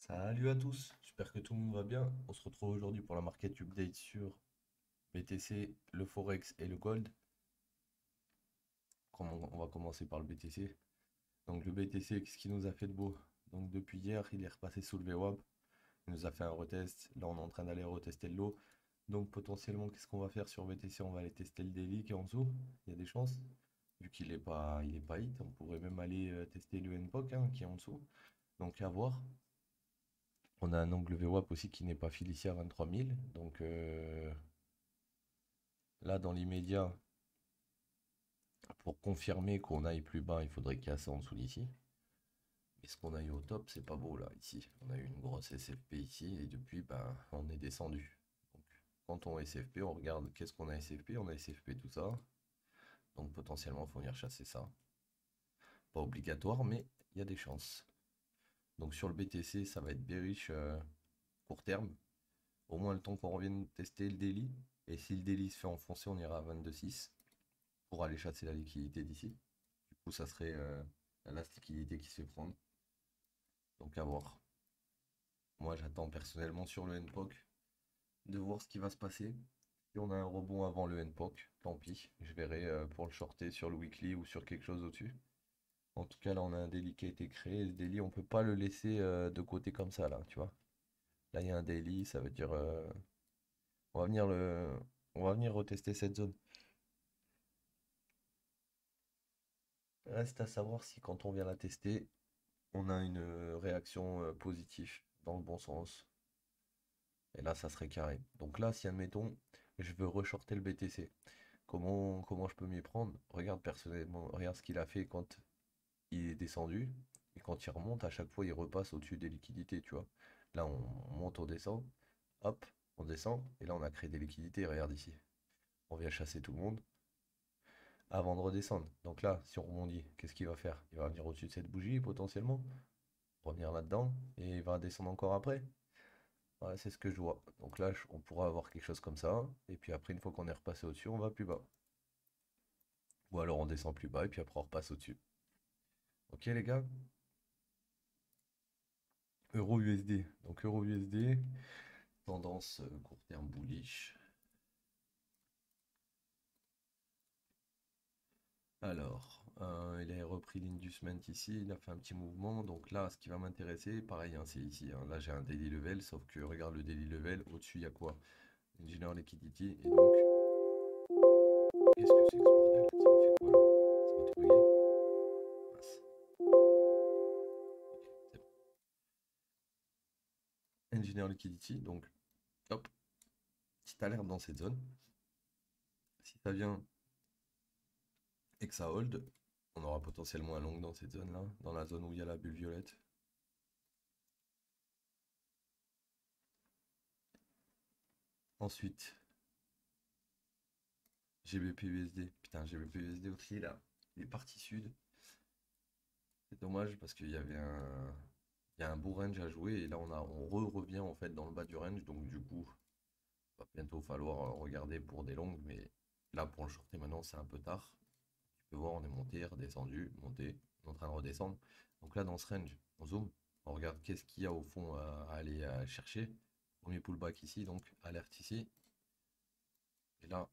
Salut à tous, j'espère que tout le monde va bien. On se retrouve aujourd'hui pour la market update sur BTC, le Forex et le Gold. On va commencer par le BTC. Donc le BTC, qu'est-ce qu'il nous a fait de beau? Donc depuis hier, il est repassé sous le VWAP. Il nous a fait un retest. Là, on est en train d'aller retester le lot. Donc potentiellement, qu'est-ce qu'on va faire sur BTC? On va aller tester le daily qui est en dessous. Il y a des chances. Vu qu'il est pas hit, on pourrait même aller tester le NPOC hein, qui est en dessous. Donc à voir. On a un angle VWAP aussi qui n'est pas fixe ici à 23 000. Donc là, dans l'immédiat, pour confirmer qu'on aille plus bas, il faudrait casser en dessous d'ici. Mais ce qu'on aille au top, c'est pas beau là, ici. On a eu une grosse SFP ici et depuis, ben, on est descendu. Donc, quand on SFP, on regarde qu'est-ce qu'on a SFP. On a SFP tout ça. Donc potentiellement, il faut venir chasser ça. Pas obligatoire, mais il y a des chances. Donc sur le BTC, ça va être bearish court terme. Au moins le temps qu'on revienne tester le daily. Et si le daily se fait enfoncer, on ira à 22,6 pour aller chasser la liquidité d'ici. Du coup, ça serait la liquidité qui se fait prendre. Donc à voir. Moi, j'attends personnellement sur le NPOC de voir ce qui va se passer. Si on a un rebond avant le NPOC, tant pis. Je verrai pour le shorter sur le weekly ou sur quelque chose au-dessus. En tout cas, là, on a un daily qui a été créé. Ce daily, on peut pas le laisser de côté comme ça, là, tu vois. Là, il y a un daily, ça veut dire on va venir on va venir retester cette zone. Reste à savoir si quand on vient la tester, on a une réaction positive dans le bon sens. Et là, ça serait carré. Donc là, si admettons, je veux reshorter le BTC, comment je peux m'y prendre? Regarde personnellement, regarde ce qu'il a fait quand il est descendu. Et quand il remonte, à chaque fois, il repasse au-dessus des liquidités, tu vois. Là, on monte, on descend. Hop, on descend. Et là, on a créé des liquidités. Regarde ici. On vient chasser tout le monde avant de redescendre. Donc là, si on rebondit, qu'est-ce qu'il va faire? Il va venir au-dessus de cette bougie potentiellement, revenir là-dedans, et il va descendre encore après. Voilà, c'est ce que je vois. Donc là, on pourra avoir quelque chose comme ça. Et puis après, une fois qu'on est repassé au-dessus, on va plus bas. Ou alors on descend plus bas et puis après on repasse au-dessus. Ok les gars? Euro USD. Donc Euro USD, tendance court terme bullish. Alors, il a repris l'Inducement ici, il a fait un petit mouvement. Donc là, ce qui va m'intéresser, pareil, hein, c'est ici, hein. Là, j'ai un daily level, sauf que regarde le daily level, au-dessus, il y a quoi? Une General Liquidity. Et donc, qu'est-ce que c'est que ce bordel? Ça m'a fait quoi là? Ça va tout bugger? Mince. Ok, c'est bon. Engineer Liquidity, donc hop, petite alerte dans cette zone. Si ça vient et que ça hold, on aura potentiellement un long dans cette zone-là, dans la zone où il y a la bulle violette. Ensuite, GBP USD. Putain, GBP USD aussi, là, il est parti sud. C'est dommage parce il y a un beau range à jouer et là on revient en fait dans le bas du range. Donc du coup, va bientôt falloir regarder pour des longues, mais là pour le shorter maintenant c'est un peu tard. Tu peux voir, on est monté, redescendu, monté, on est en train de redescendre. Donc là dans ce range, on zoome, on regarde qu'est-ce qu'il y a au fond à aller chercher. Premier pullback ici, donc alerte ici. Et là,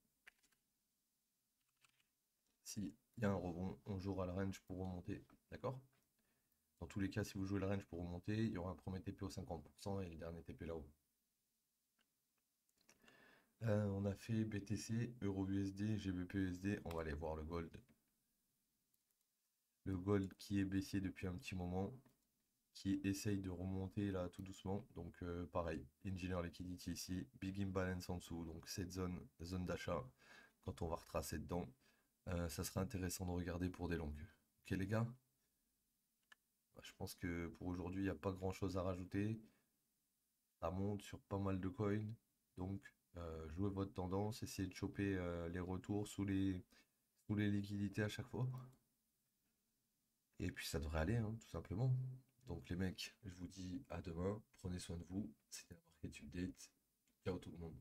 s'il y a un rebond, on jouera le range pour remonter. D'accord? Dans tous les cas, si vous jouez le range pour remonter, il y aura un premier TP au 50% et le dernier TP là-haut. On a fait BTC, Euro USD, GBP USD. On va aller voir le gold. Le gold qui est baissier depuis un petit moment, qui essaye de remonter là tout doucement. Donc pareil, Engineer Liquidity ici, Big Imbalance en dessous. Donc cette zone d'achat, quand on va retracer dedans, ça sera intéressant de regarder pour des longues. Ok les gars? Bah, je pense que pour aujourd'hui, il n'y a pas grand-chose à rajouter. Ça monte sur pas mal de coins. Donc, jouez votre tendance, essayez de choper les retours sous les liquidités à chaque fois. Et puis ça devrait aller, hein, tout simplement. Donc les mecs, je vous dis à demain. Prenez soin de vous. C'était la Market Update. Ciao tout le monde.